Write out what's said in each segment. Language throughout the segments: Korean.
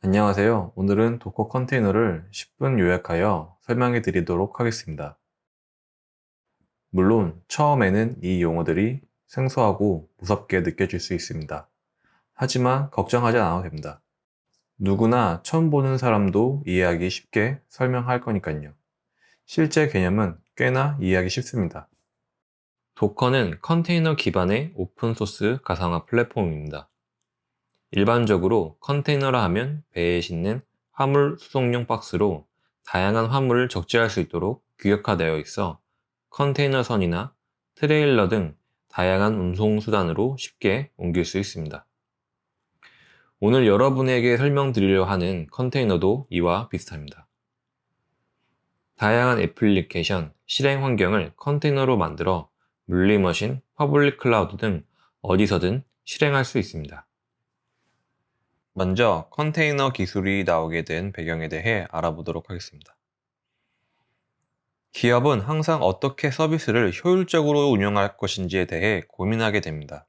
안녕하세요. 오늘은 도커 컨테이너를 10분 요약하여 설명해 드리도록 하겠습니다. 물론 처음에는 이 용어들이 생소하고 무섭게 느껴질 수 있습니다. 하지만 걱정하지 않아도 됩니다. 누구나 처음 보는 사람도 이해하기 쉽게 설명할 거니까요. 실제 개념은 꽤나 이해하기 쉽습니다. 도커는 컨테이너 기반의 오픈소스 가상화 플랫폼입니다. 일반적으로 컨테이너라 하면 배에 싣는 화물 수송용 박스로 다양한 화물을 적재할 수 있도록 규격화되어 있어 컨테이너선이나 트레일러 등 다양한 운송수단으로 쉽게 옮길 수 있습니다. 오늘 여러분에게 설명드리려 하는 컨테이너도 이와 비슷합니다. 다양한 애플리케이션, 실행 환경을 컨테이너로 만들어 물리머신, 퍼블릭 클라우드 등 어디서든 실행할 수 있습니다. 먼저 컨테이너 기술이 나오게 된 배경에 대해 알아보도록 하겠습니다. 기업은 항상 어떻게 서비스를 효율적으로 운영할 것인지에 대해 고민하게 됩니다.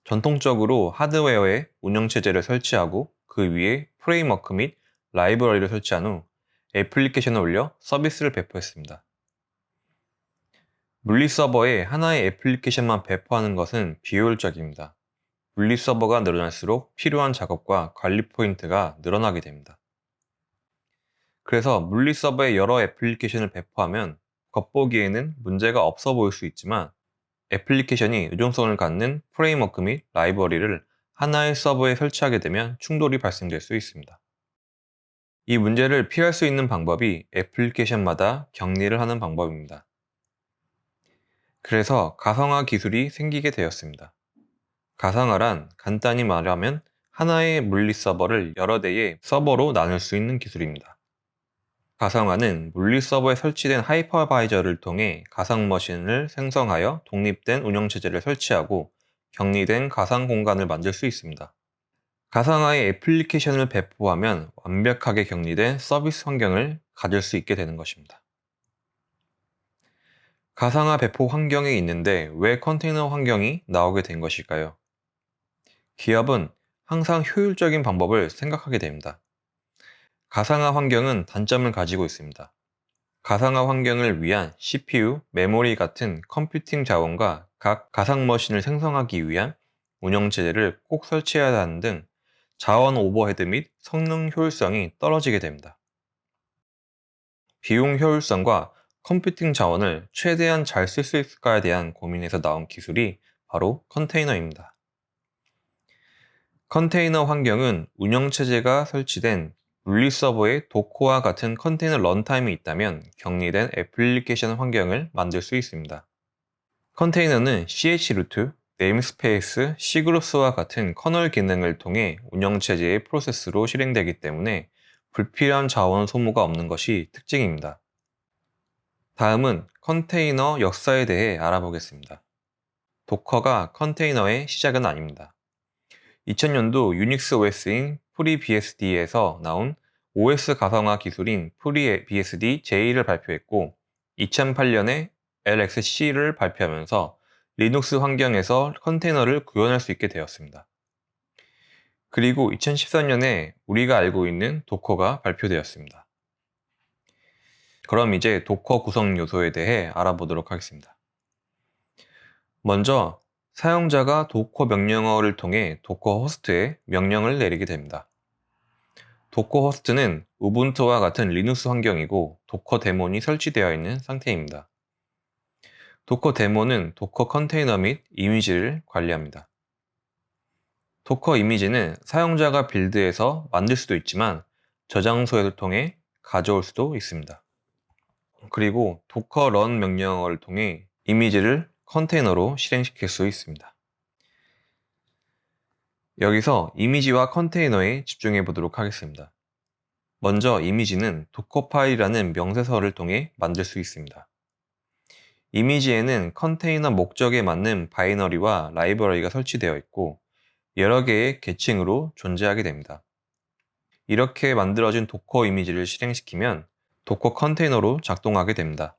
전통적으로 하드웨어에 운영체제를 설치하고 그 위에 프레임워크 및 라이브러리를 설치한 후 애플리케이션을 올려 서비스를 배포했습니다. 물리서버에 하나의 애플리케이션만 배포하는 것은 비효율적입니다. 물리서버가 늘어날수록 필요한 작업과 관리 포인트가 늘어나게 됩니다. 그래서 물리서버에 여러 애플리케이션을 배포하면 겉보기에는 문제가 없어 보일 수 있지만 애플리케이션이 의존성을 갖는 프레임워크 및 라이브러리를 하나의 서버에 설치하게 되면 충돌이 발생될 수 있습니다. 이 문제를 피할 수 있는 방법이 애플리케이션마다 격리를 하는 방법입니다. 그래서 가상화 기술이 생기게 되었습니다. 가상화란 간단히 말하면 하나의 물리 서버를 여러 대의 서버로 나눌 수 있는 기술입니다. 가상화는 물리 서버에 설치된 하이퍼바이저를 통해 가상 머신을 생성하여 독립된 운영체제를 설치하고 격리된 가상 공간을 만들 수 있습니다. 가상화의 애플리케이션을 배포하면 완벽하게 격리된 서비스 환경을 가질 수 있게 되는 것입니다. 가상화 배포 환경이 있는데 왜 컨테이너 환경이 나오게 된 것일까요? 기업은 항상 효율적인 방법을 생각하게 됩니다. 가상화 환경은 단점을 가지고 있습니다. 가상화 환경을 위한 CPU, 메모리 같은 컴퓨팅 자원과 각 가상 머신을 생성하기 위한 운영체제를 꼭 설치해야 하는 등 자원 오버헤드 및 성능 효율성이 떨어지게 됩니다. 비용 효율성과 컴퓨팅 자원을 최대한 잘 쓸 수 있을까에 대한 고민에서 나온 기술이 바로 컨테이너입니다. 컨테이너 환경은 운영체제가 설치된 물리서버에 도커와 같은 컨테이너 런타임이 있다면 격리된 애플리케이션 환경을 만들 수 있습니다. 컨테이너는 ch루트, 네임스페이스, C그룹스와 같은 커널 기능을 통해 운영체제의 프로세스로 실행되기 때문에 불필요한 자원 소모가 없는 것이 특징입니다. 다음은 컨테이너 역사에 대해 알아보겠습니다. 도커가 컨테이너의 시작은 아닙니다. 2000년도 유닉스 OS인 FreeBSD에서 나온 OS 가상화 기술인 FreeBSD J를 발표했고 2008년에 LXC를 발표하면서 리눅스 환경에서 컨테이너를 구현할 수 있게 되었습니다. 그리고 2014년에 우리가 알고 있는 도커가 발표되었습니다. 그럼 이제 도커 구성 요소에 대해 알아보도록 하겠습니다. 먼저 사용자가 도커 명령어를 통해 도커 호스트에 명령을 내리게 됩니다. 도커 호스트는 우분투와 같은 리눅스 환경이고 도커 데몬이 설치되어 있는 상태입니다. 도커 데몬은 도커 컨테이너 및 이미지를 관리합니다. 도커 이미지는 사용자가 빌드해서 만들 수도 있지만 저장소를 통해 가져올 수도 있습니다. 그리고 도커 런 명령어를 통해 이미지를 컨테이너로 실행시킬 수 있습니다. 여기서 이미지와 컨테이너에 집중해 보도록 하겠습니다. 먼저 이미지는 도커 파일이라는 명세서를 통해 만들 수 있습니다. 이미지에는 컨테이너 목적에 맞는 바이너리와 라이브러리가 설치되어 있고 여러 개의 계층으로 존재하게 됩니다. 이렇게 만들어진 도커 이미지를 실행시키면 도커 컨테이너로 작동하게 됩니다.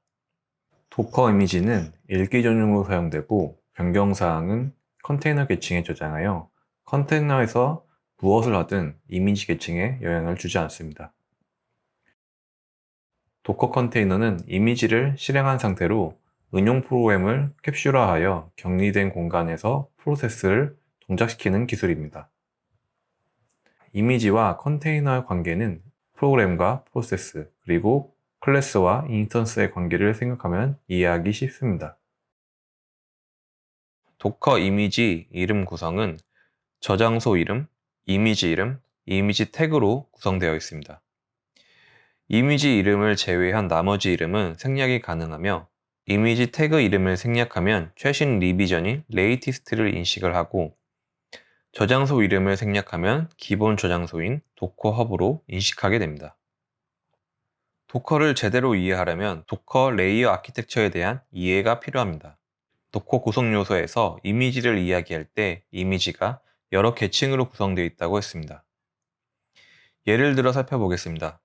도커 이미지는 읽기 전용으로 사용되고 변경사항은 컨테이너 계층에 저장하여 컨테이너에서 무엇을 하든 이미지 계층에 영향을 주지 않습니다. 도커 컨테이너는 이미지를 실행한 상태로 응용 프로그램을 캡슐화하여 격리된 공간에서 프로세스를 동작시키는 기술입니다. 이미지와 컨테이너의 관계는 프로그램과 프로세스, 그리고 클래스와 인스턴스의 관계를 생각하면 이해하기 쉽습니다. 도커 이미지 이름 구성은 저장소 이름, 이미지 태그로 구성되어 있습니다. 이미지 이름을 제외한 나머지 이름은 생략이 가능하며 이미지 태그 이름을 생략하면 최신 리비전인 레이티스트를 인식을 하고 저장소 이름을 생략하면 기본 저장소인 도커 허브로 인식하게 됩니다. 도커를 제대로 이해하려면 도커 레이어 아키텍처에 대한 이해가 필요합니다. 도커 구성 요소에서 이미지를 이야기할 때 이미지가 여러 계층으로 구성되어 있다고 했습니다. 예를 들어 살펴보겠습니다.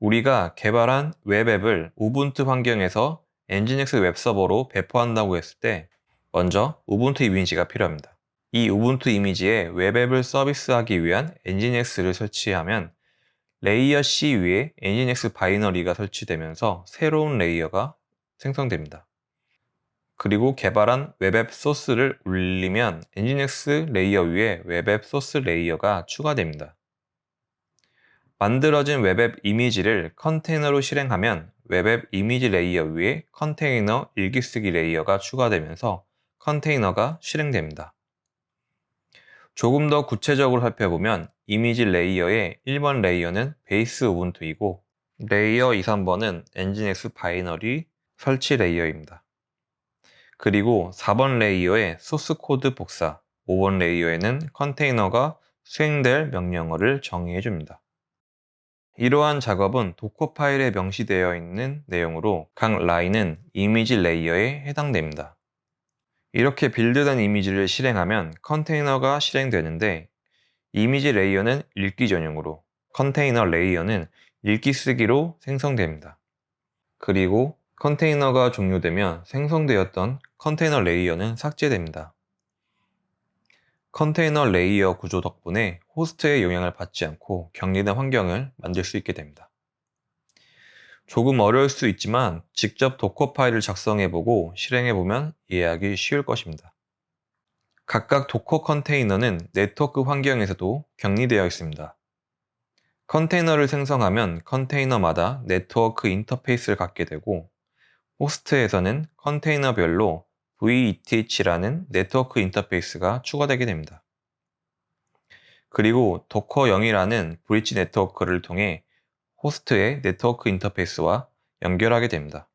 우리가 개발한 웹앱을 우분투 환경에서 엔진엑스 웹서버로 배포한다고 했을 때 먼저 우분투 이미지가 필요합니다. 이 우분투 이미지에 웹앱을 서비스하기 위한 엔진엑스를 설치하면 레이어 C 위에 엔진엑스 바이너리가 설치되면서 새로운 레이어가 생성됩니다. 그리고 개발한 웹앱 소스를 올리면 엔진엑스 레이어 위에 웹앱 소스 레이어가 추가됩니다. 만들어진 웹앱 이미지를 컨테이너로 실행하면 웹앱 이미지 레이어 위에 컨테이너 일기쓰기 레이어가 추가되면서 컨테이너가 실행됩니다. 조금 더 구체적으로 살펴보면 이미지 레이어의 1번 레이어는 베이스 우분투이고 레이어 2, 3번은 엔진엑스 바이너리 설치 레이어입니다. 그리고 4번 레이어의 소스 코드 복사, 5번 레이어에는 컨테이너가 수행될 명령어를 정의해 줍니다. 이러한 작업은 도커 파일에 명시되어 있는 내용으로 각 라인은 이미지 레이어에 해당됩니다. 이렇게 빌드된 이미지를 실행하면 컨테이너가 실행되는데 이미지 레이어는 읽기 전용으로 컨테이너 레이어는 읽기 쓰기로 생성됩니다. 그리고 컨테이너가 종료되면 생성되었던 컨테이너 레이어는 삭제됩니다. 컨테이너 레이어 구조 덕분에 호스트의 영향을 받지 않고 격리된 환경을 만들 수 있게 됩니다. 조금 어려울 수 있지만 직접 도커 파일을 작성해보고 실행해보면 이해하기 쉬울 것입니다. 각각 도커 컨테이너는 네트워크 환경에서도 격리되어 있습니다. 컨테이너를 생성하면 컨테이너마다 네트워크 인터페이스를 갖게 되고 호스트에서는 컨테이너별로 VETH라는 네트워크 인터페이스가 추가되게 됩니다. 그리고 도커 0이라는 브릿지 네트워크를 통해 호스트의 네트워크 인터페이스와 연결하게 됩니다.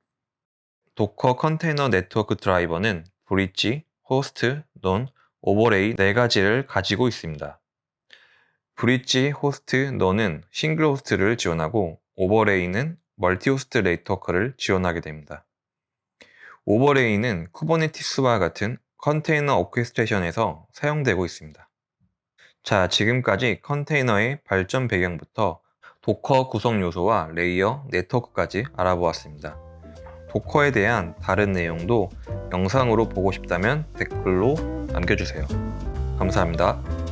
도커 컨테이너 네트워크 드라이버는 브릿지, 호스트, 논, 오버레이 4가지를 가지고 있습니다. 브릿지, 호스트, 논은 싱글 호스트를 지원하고 오버레이는 멀티 호스트 네트워크를 지원하게 됩니다. 오버레이는 쿠버네티스와 같은 컨테이너 오케스트레이션에서 사용되고 있습니다. 자, 지금까지 컨테이너의 발전 배경부터 도커 구성 요소와 레이어, 네트워크까지 알아보았습니다. 도커에 대한 다른 내용도 영상으로 보고 싶다면 댓글로 남겨주세요. 감사합니다.